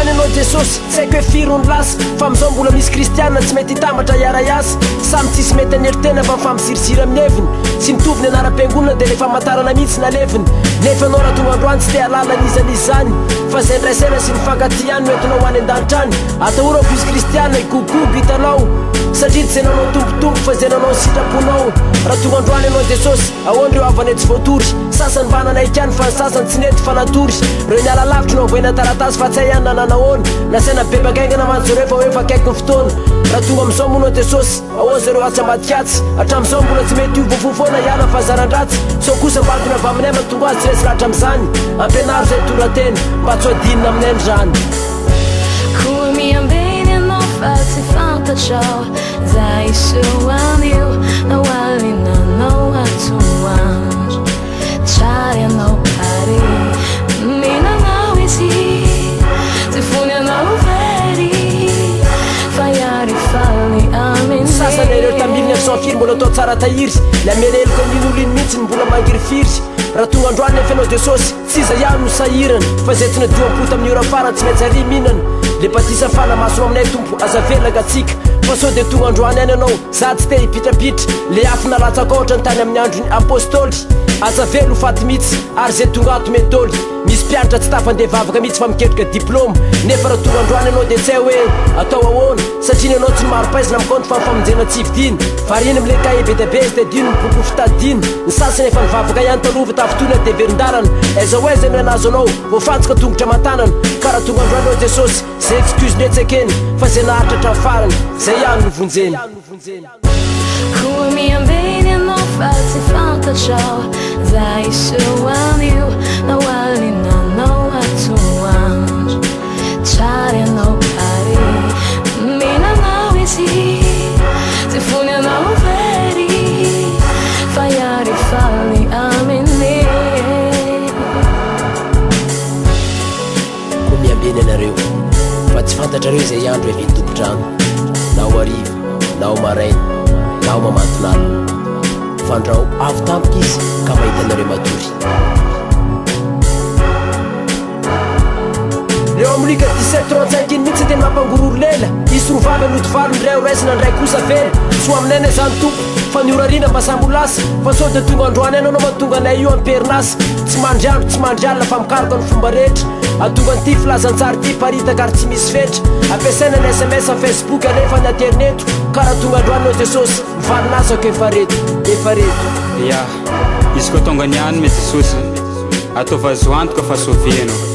androany anao jesosy tsy haiko hoe firy ony lasa fa mizao mbola misy kristianina tsy mety hitambatra iara-iasa samy tsisy mety aneritena fa mifampizirizira amin'ny heviny tsy mitovy ny anara-piangonana dia le famantarana mihitsy naleviny nefa anao raha tonga androany tsy te halala nizanizy zany fa zay ndraisena sy ny fankaty ihany no entinao hoany an-danitra any atahorako izy kristianina ikogogo hitanao satria tsy zananao tombotombo fa zananao sitraponao raha tonga androany anao jesosy ahoandreo avany tsy voatory sasany mba nanaiky fa ny sasany tsy nety fa natory reo niala lavitra no avoina taratasy fa tsy hay ihany nananahoana nasaina bebakaingana manjo zareo fa hoe fa kaiky ny fotoana raha tonga amin'izao monao jesosy ahoana zareo asa matikatsy hatramin'izao mbola tsy mety iovofofoana iala fa zarandratsy sao kosa mbatona avy aminay matonga azy tsy resy lahatra amin'izany ampianaro zay torateny mba tsy hoadinina aminay andrany koa miambeny anao fa tsy fantatrao za isoanio nawalinanao atoandro tsary anao pare minanao izy tsy fony anao very fa iary faly aminy sasany ireo tamiliny avy mbola atao tsara tahiry la meneloko amin'iny olo iny mihitsy mbola mangirifiry raha tonga androany nefa anao jesosy tsy iza ihany no sahirana fa zay tsy nadio ampoto amin'ny ora farany tsy maintsy ary mihinana le batisa fana masonao aminay tompo aza velaka atsika fa sao dia tonga androany any anao za tsy te hipitrapitra le afy nalatsaka ohatra ny tany amin'ny androny apôstôly aza velo faty mihitsy ary zay tonga ato metoly misy mpianatra tsy tafandeha vavaka mihitsy fa miketrika diplôma nefa raha tonga androany anao dia tsy hay hoe atao ahoana satria anao tsy maropaizina mikonto fa mifamonjena tsy vidiny fariny mile kahe be dabe zy tadino miboko fitadiny ny sasany efa nivavaka ihany talova tafitona dia verin-darana aiza ho aiza no anazo anao voafantsika tongotra mantanana ka raha tonga androany anao jesosy zay excuse ny etsekeny fa zay naharitra hatramin'ny farany zay ihany no vonjeny koa miambeny anao fa tsy fantatrao za isoanio nawalinanao atoandro tsary anao pare minanao izy tsy fony anao very fa iary faly aminy koa miambeny anareo fa tsy fantatrareo zay andro efa hitombotrano na ho ariva na ho maraina na ho mamantonala fandrao avy tampoka izy ka mahita anareo matory eo amin'nika 17:35 iny mihitsy teny mampangororo lela isy rovavy anody valo ndray ho raisina ndray kosa vela soa aminay nay zany tompo fa niorariana mba sambo lasa fa sao dia tonga androany any anao mahatonga anay io amperinasa tsy mandriandro tsy mandrialina fa mikaroka ny fomba rehetra atonga nyity filazantsary ty paritaka ary tsy misy fetra ampiasaina ny sms amin'ny facebook anefa ny interneto ka raha tonga androanynao jesosy mivalinasako efa reto ya izy koa tonga niany me jesosy ataova azo antoka fa sovianao